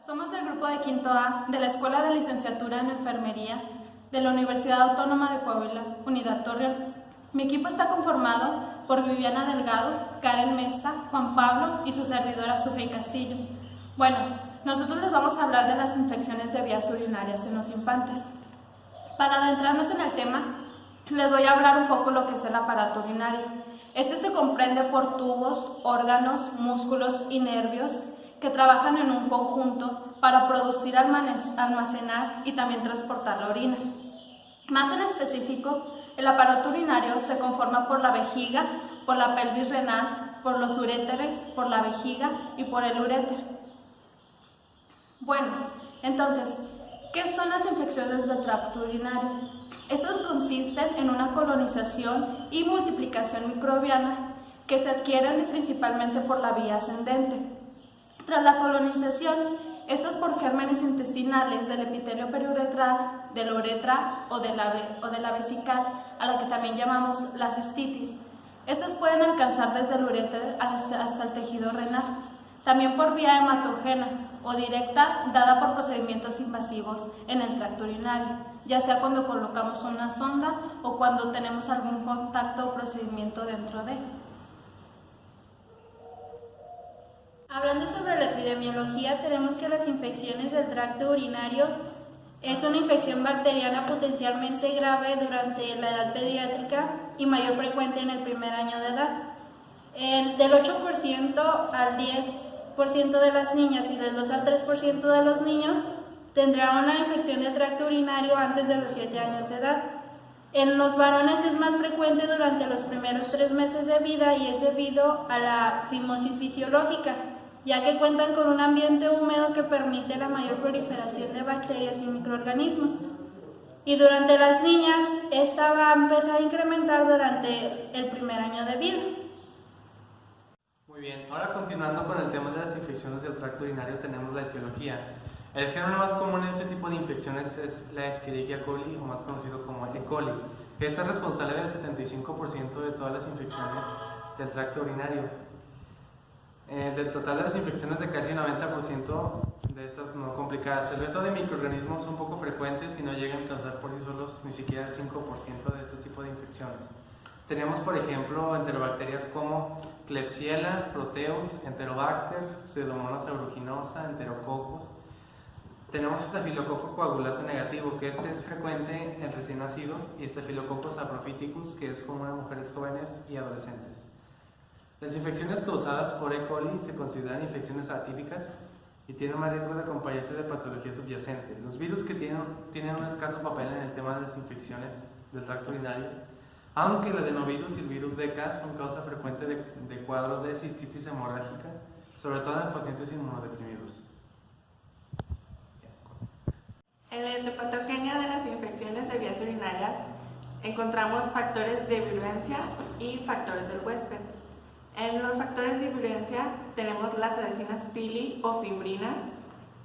Somos del grupo de Quinto A de la Escuela de Licenciatura en Enfermería de la Universidad Autónoma de Coahuila, Unidad Torreón. Mi equipo está conformado por Viviana Delgado, Karen Mesta, Juan Pablo y su servidora Sofía Castillo. Bueno, nosotros les vamos a hablar de las infecciones de vías urinarias en los infantes. Para adentrarnos en el tema, les voy a hablar un poco lo que es el aparato urinario. Este se comprende por tubos, órganos, músculos y nervios que trabajan en un conjunto para producir, almacenar y también transportar la orina. Más en específico, el aparato urinario se conforma por la vejiga, por la pelvis renal, por los uréteres, por la vejiga y por el uréter. Bueno, entonces, ¿qué son las infecciones del tracto urinario? Estas consisten en una colonización y multiplicación microbiana que se adquieren principalmente por la vía ascendente. Tras la colonización, estas por gérmenes intestinales del epitelio periuretral, de la uretra o de la vesical, a la que también llamamos la cistitis. Estas pueden alcanzar desde el uréter hasta el tejido renal. También por vía hematógena o directa, dada por procedimientos invasivos en el tracto urinario, ya sea cuando colocamos una sonda o cuando tenemos algún contacto o procedimiento dentro de. Hablando sobre la epidemiología, tenemos que las infecciones del tracto urinario es una infección bacteriana potencialmente grave durante la edad pediátrica y mayor frecuente en el primer año de edad. Del 8% al 10% de las niñas y del 2 al 3% de los niños tendrán una infección del tracto urinario antes de los 7 años de edad. En los varones es más frecuente durante los primeros 3 meses de vida y es debido a la fimosis fisiológica, ya que cuentan con un ambiente húmedo que permite la mayor proliferación de bacterias y microorganismos. Y durante las niñas, esta va a empezar a incrementar durante el primer año de vida. Muy bien, ahora continuando con el tema de las infecciones del tracto urinario, tenemos la etiología. El germen más común en este tipo de infecciones es la Escherichia coli, o más conocido como E. coli. Esta es responsable del 75% de todas las infecciones del tracto urinario. Del total de las infecciones, de casi 90% de estas no complicadas. El resto de microorganismos son poco frecuentes y no llegan a causar por sí solos ni siquiera el 5% de este tipo de infecciones. Tenemos, por ejemplo, enterobacterias como Klebsiella, Proteus, Enterobacter, Pseudomonas aeruginosa, Enterococcus. Tenemos Staphylococcus coagulase negativo, que este es frecuente en recién nacidos, y Staphylococcus saprophyticus, que es común en mujeres jóvenes y adolescentes. Las infecciones causadas por E. coli se consideran infecciones atípicas y tienen más riesgo de acompañarse de patología subyacente. Los virus que tienen un escaso papel en el tema de las infecciones del tracto urinario, aunque el adenovirus y el virus Zika son causa frecuente de cuadros de cistitis hemorrágica, sobre todo en pacientes inmunodeprimidos. En la etiopatogenia de las infecciones de vías urinarias encontramos factores de virulencia y factores del huésped. En los factores de virulencia tenemos las adhesinas pili o fimbrinas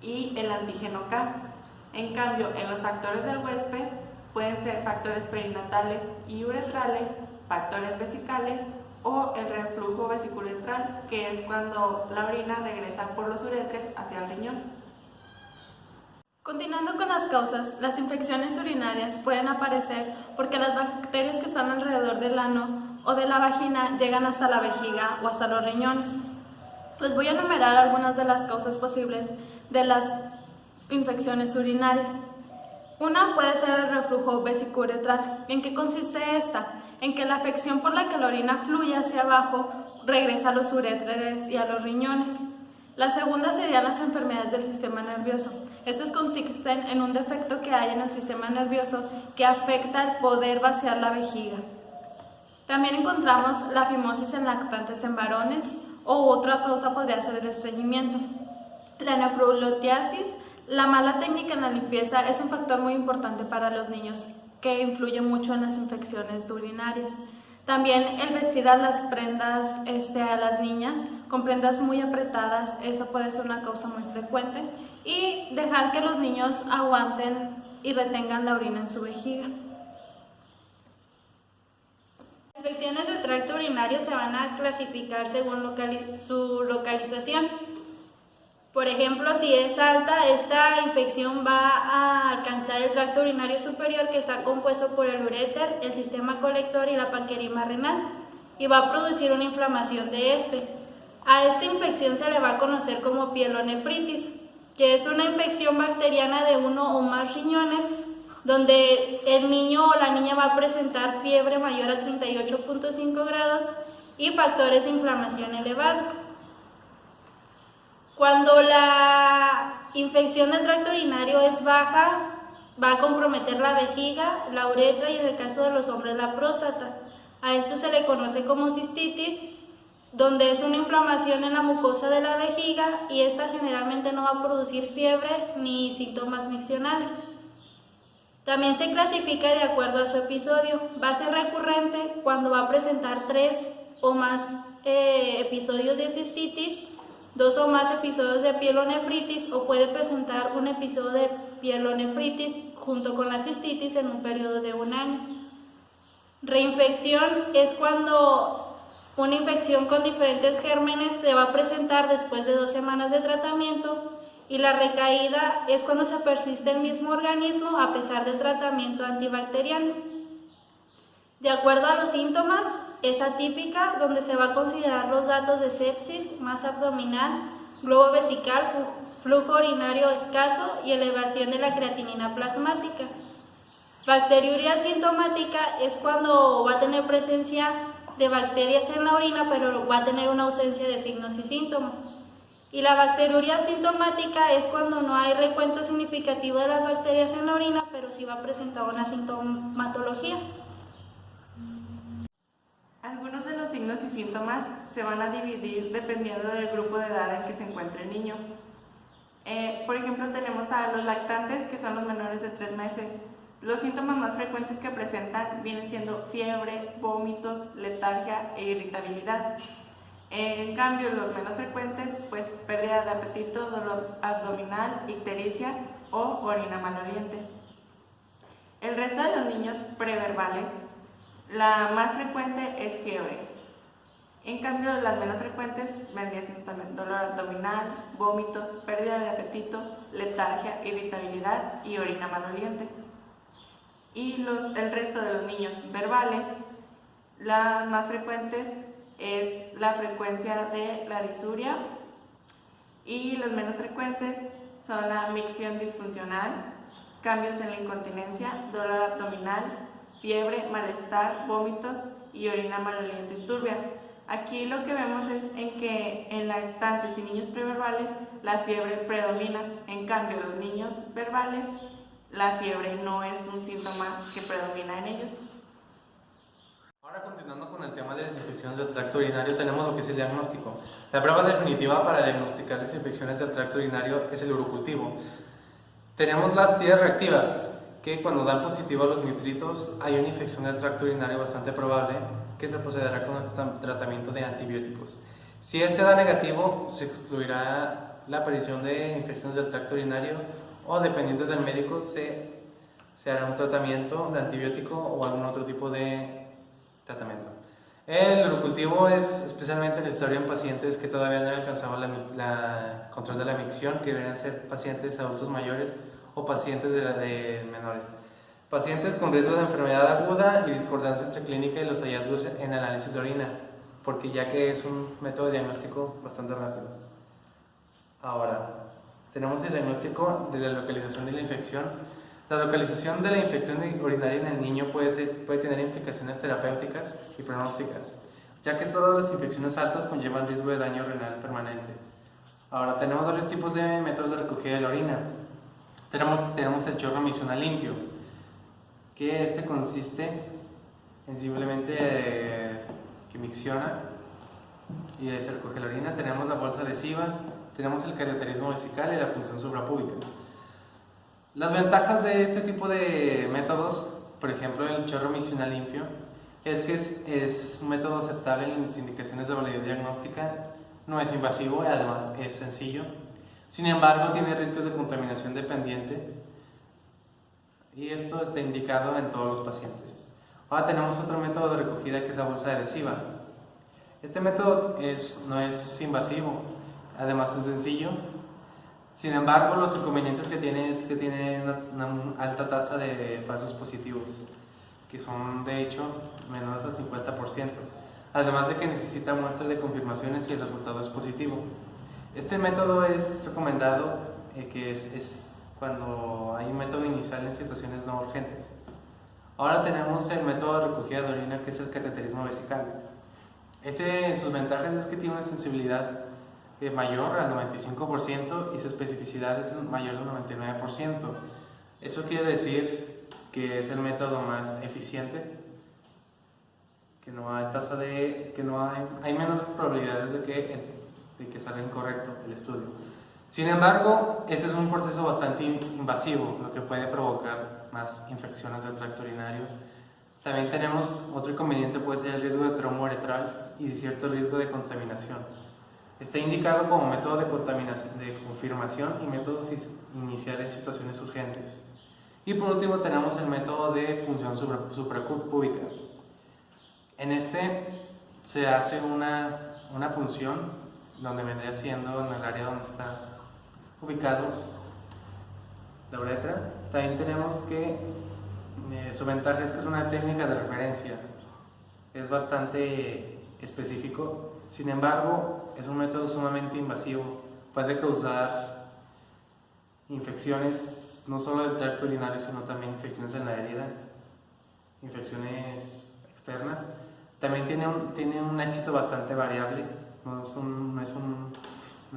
y el antígeno K. En cambio, en los factores del huésped pueden ser factores perinatales y uretrales, factores vesicales o el reflujo vesiculetral, que es cuando la orina regresa por los uretres hacia el riñón. Continuando con las causas, las infecciones urinarias pueden aparecer porque las bacterias que están alrededor del ano o de la vagina llegan hasta la vejiga o hasta los riñones. Les voy a enumerar algunas de las causas posibles de las infecciones urinarias. Una puede ser el reflujo vesiculetral. ¿En qué consiste esta? En que la afección por la que la orina fluye hacia abajo regresa a los uréteres y a los riñones. La segunda serían las enfermedades del sistema nervioso. Estas consisten en un defecto que hay en el sistema nervioso que afecta el poder vaciar la vejiga. También encontramos la fimosis en lactantes en varones, o otra causa podría ser el estreñimiento. La nefrotiasis, la mala técnica en la limpieza, es un factor muy importante para los niños que influye mucho en las infecciones urinarias. También el vestir a las prendas a las niñas con prendas muy apretadas, eso puede ser una causa muy frecuente, y dejar que los niños aguanten y retengan la orina en su vejiga. Las infecciones del tracto urinario se van a clasificar según su localización. Por ejemplo, si es alta, esta infección va a alcanzar el tracto urinario superior, que está compuesto por el uréter, el sistema colector y la paquerima renal, y va a producir una inflamación de este. A esta infección se le va a conocer como pielonefritis, que es una infección bacteriana de uno o más riñones, donde el niño o la niña va a presentar fiebre mayor a 38.5 grados y factores de inflamación elevados. Cuando la infección del tracto urinario es baja, va a comprometer la vejiga, la uretra y en el caso de los hombres la próstata. A esto se le conoce como cistitis, donde es una inflamación en la mucosa de la vejiga y esta generalmente no va a producir fiebre ni síntomas miccionales. También se clasifica de acuerdo a su episodio. Va a ser recurrente cuando va a presentar 3 o más episodios de cistitis, 2 o más episodios de pielonefritis, o puede presentar un episodio de pielonefritis junto con la cistitis en un periodo de 1 año. Reinfección es cuando una infección con diferentes gérmenes se va a presentar después de 2 semanas de tratamiento, y la recaída es cuando se persiste el mismo organismo a pesar del tratamiento antibacteriano. De acuerdo a los síntomas, es atípica, donde se va a considerar los datos de sepsis, masa abdominal, globo vesical, flujo urinario escaso y elevación de la creatinina plasmática. Bacteriuria sintomática es cuando va a tener presencia de bacterias en la orina, pero va a tener una ausencia de signos y síntomas. Y la bacteriuria sintomática es cuando no hay recuento significativo de las bacterias en la orina, pero sí va a presentar una sintomatología. Algunos de los signos y síntomas se van a dividir dependiendo del grupo de edad en que se encuentre el niño. Por ejemplo, tenemos a los lactantes, que son los menores de 3 meses. Los síntomas más frecuentes que presentan vienen siendo fiebre, vómitos, letargia e irritabilidad. En cambio, los menos frecuentes, pues pérdida de apetito, dolor abdominal, ictericia o orina maloliente. El resto de los niños preverbales, la más frecuente es fiebre. En cambio, las menos frecuentes vendría siendo también dolor abdominal, vómitos, pérdida de apetito, letargia, irritabilidad y orina maloliente. Y el resto de los niños verbales, las más frecuentes es la frecuencia de la disuria, y los menos frecuentes son la micción disfuncional, cambios en la incontinencia, dolor abdominal, fiebre, malestar, vómitos y orina maloliente y turbia. Aquí lo que vemos es en que en lactantes y niños preverbales la fiebre predomina. En cambio, los niños verbales, la fiebre no es un síntoma que predomina en ellos. Ahora, continuando con el tema de las infecciones del tracto urinario, tenemos lo que es el diagnóstico. La prueba definitiva para diagnosticar las infecciones del tracto urinario es el urocultivo. Tenemos las tiras reactivas, que cuando dan positivo a los nitritos hay una infección del tracto urinario bastante probable, que se procederá con el tratamiento de antibióticos. Si este da negativo, se excluirá la aparición de infecciones del tracto urinario, o dependiendo del médico se hará un tratamiento de antibiótico o algún otro tipo de tratamiento. El urocultivo es especialmente necesario en pacientes que todavía no han alcanzado la control de la micción, que deberían ser pacientes adultos mayores o pacientes de menores. Pacientes con riesgo de enfermedad aguda y discordancia entre clínica y los hallazgos en análisis de orina, porque ya que es un método de diagnóstico bastante rápido. Ahora, tenemos el diagnóstico de la localización de la infección. La localización de la infección urinaria en el niño puede tener implicaciones terapéuticas y pronósticas, ya que solo las infecciones altas conllevan riesgo de daño renal permanente. Ahora, tenemos varios tipos de métodos de recogida de la orina. Tenemos el chorro miccional limpio, que este consiste en simplemente que micciona y se recoge la orina. Tenemos la bolsa adhesiva, tenemos el cateterismo vesical y la punción suprapúbica. Las ventajas de este tipo de métodos, por ejemplo el chorro miccional limpio, es que es un método aceptable en las indicaciones de validez diagnóstica, no es invasivo y además es sencillo. Sin embargo, tiene riesgos de contaminación dependiente y esto está indicado en todos los pacientes. Ahora tenemos otro método de recogida, que es la bolsa adhesiva. Este método no es invasivo, además es sencillo. Sin embargo, los inconvenientes que tiene es que tiene una alta tasa de falsos positivos, que son de hecho menores al 50%, además de que necesita muestras de confirmaciones si el resultado es positivo. Este método es recomendado que es cuando hay un método inicial en situaciones no urgentes. Ahora tenemos el método de recogida de orina, que es el cateterismo vesical. Sus ventajas es que tiene una sensibilidad mayor al 95% y su especificidad es mayor al 99%. Eso quiere decir que es el método más eficiente, que no hay hay menos probabilidades de que salga incorrecto el estudio. Sin embargo, este es un proceso bastante invasivo, lo que puede provocar más infecciones del tracto urinario. También tenemos otro inconveniente, puede ser el riesgo de trombo uretral y de cierto riesgo de contaminación. Está indicado como método de confirmación y método inicial en situaciones urgentes. Y por último tenemos el método de punción suprapúbica. En este se hace una punción donde vendría siendo en el área donde está ubicado la uretra. También tenemos que su ventaja es que es una técnica de referencia, es bastante específico. Sin embargo, es un método sumamente invasivo, puede causar infecciones no solo del tracto urinario, sino también infecciones en la herida, infecciones externas. También tiene un éxito bastante variable, no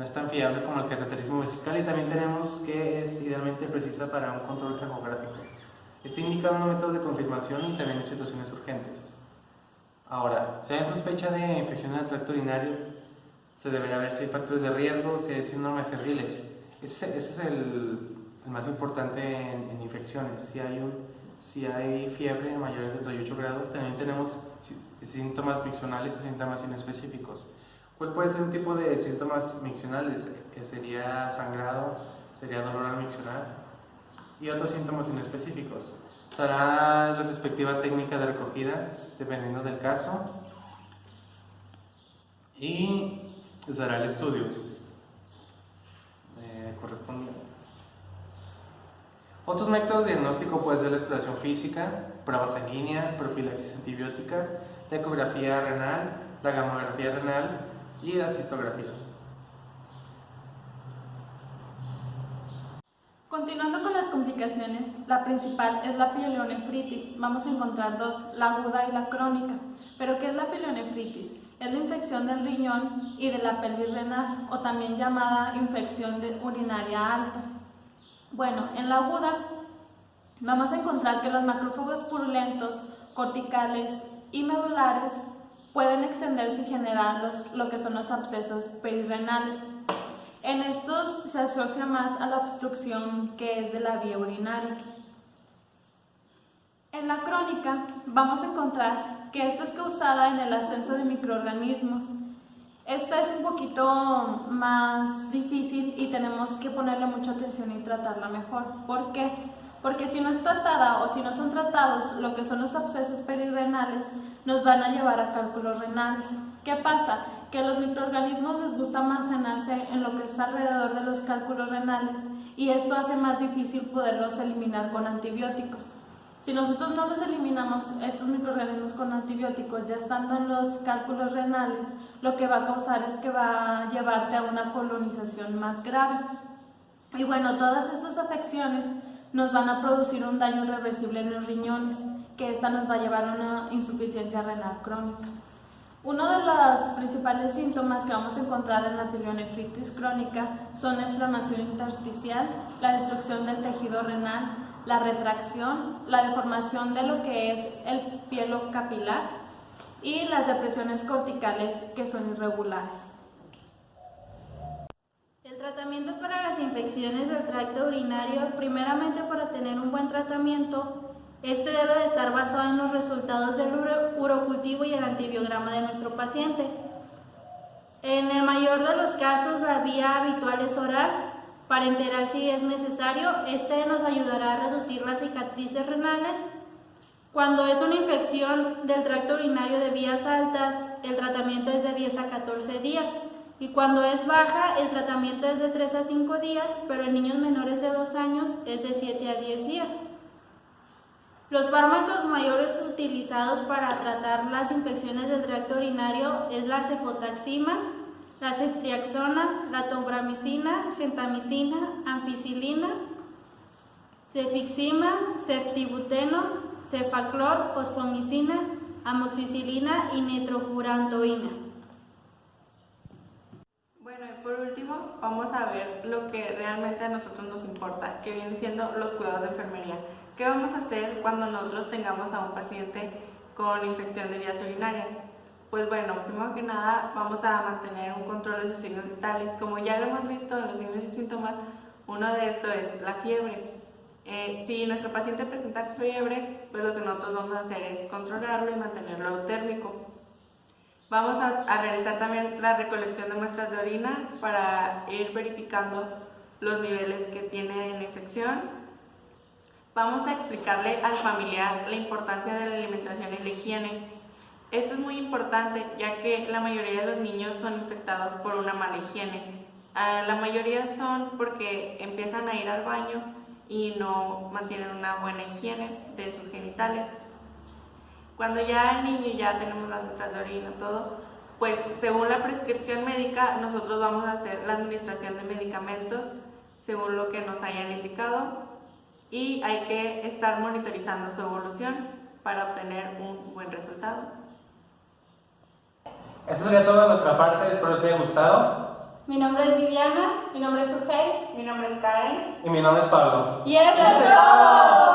es tan fiable como el cateterismo vesical, y también tenemos que es idealmente precisa para un control ecográfico. Está indicado un método de confirmación y también en situaciones urgentes. Ahora, si hay sospecha de infección del tracto urinario, se deberá ver si hay factores de riesgo, si hay síndrome febriles. Ese es el más importante en infecciones. Si hay fiebre mayor de 38 grados, también tenemos síntomas miccionales o síntomas inespecíficos. ¿Cuál puede ser un tipo de síntomas miccionales? Sería sangrado, sería dolor al miccionar y otros síntomas inespecíficos. Estará la respectiva técnica de recogida dependiendo del caso y se hará el estudio correspondiente. Otros métodos de diagnóstico pueden ser la exploración física, prueba sanguínea, profilaxis antibiótica, la ecografía renal, la gamografía renal y la cistografía. Continuando con las complicaciones, la principal es la pielonefritis. Vamos a encontrar dos, la aguda y la crónica. ¿Pero qué es la pielonefritis? Es la infección del riñón y de la pelvis renal, o también llamada infección urinaria alta. Bueno, en la aguda vamos a encontrar que los macrófagos purulentos, corticales y medulares pueden extenderse y generar lo que son los abscesos perirrenales. En estos se asocia más a la obstrucción que es de la vía urinaria. En la crónica vamos a encontrar que esta es causada en el ascenso de microorganismos. Esta es un poquito más difícil y tenemos que ponerle mucha atención y tratarla mejor. ¿Por qué? Porque si no es tratada o si no son tratados lo que son los abscesos perirrenales, nos van a llevar a cálculos renales. ¿Qué pasa? Que a los microorganismos les gusta almacenarse en lo que es alrededor de los cálculos renales y esto hace más difícil poderlos eliminar con antibióticos. Si nosotros no los eliminamos, estos microorganismos con antibióticos, ya estando en los cálculos renales, lo que va a causar es que va a llevarte a una colonización más grave. Y bueno, todas estas afecciones nos van a producir un daño irreversible en los riñones, que esta nos va a llevar a una insuficiencia renal crónica. Uno de los principales síntomas que vamos a encontrar en la pielonefritis crónica son la inflamación intersticial, la destrucción del tejido renal, la retracción, la deformación de lo que es el pielo capilar y las depresiones corticales que son irregulares. El tratamiento para las infecciones del tracto urinario, primeramente para tener un buen tratamiento, este debe de estar basado en los resultados del urocultivo y el antibiograma de nuestro paciente. En el mayor de los casos, la vía habitual es oral. Parenteral si es necesario, este nos ayudará a reducir las cicatrices renales. Cuando es una infección del tracto urinario de vías altas, el tratamiento es de 10 a 14 días. Y cuando es baja, el tratamiento es de 3 a 5 días, pero en niños menores de 2 años es de 7 a 10 días. Los fármacos mayores utilizados para tratar las infecciones del tracto urinario es la cefotaxima, la ceftriaxona, la tobramicina, gentamicina, ampicilina, cefixima, ceftibuteno, cefaclor, fosfomicina, amoxicilina y nitrofurantoína. Bueno, y por último vamos a ver lo que realmente a nosotros nos importa, que viene siendo los cuidados de enfermería. ¿Qué vamos a hacer cuando nosotros tengamos a un paciente con infección de vías urinarias? Pues bueno, primero que nada vamos a mantener un control de sus signos vitales. Como ya lo hemos visto en los signos y síntomas, uno de estos es la fiebre. Si nuestro paciente presenta fiebre, pues lo que nosotros vamos a hacer es controlarlo y mantenerlo eutérmico. Vamos a realizar también la recolección de muestras de orina para ir verificando los niveles que tiene en infección. Vamos a explicarle al familiar la importancia de la alimentación y la higiene. Esto es muy importante ya que la mayoría de los niños son infectados por una mala higiene. La mayoría son porque empiezan a ir al baño y no mantienen una buena higiene de sus genitales. Cuando ya el niño ya tenemos las muestras de orina y todo, pues según la prescripción médica nosotros vamos a hacer la administración de medicamentos según lo que nos hayan indicado y hay que estar monitorizando su evolución para obtener un buen resultado. Eso sería todo de nuestra parte, espero les haya gustado. Mi nombre es Viviana. Mi nombre es Sujei. Mi nombre es Karen. Y mi nombre es Pablo. ¡Y eso es todo!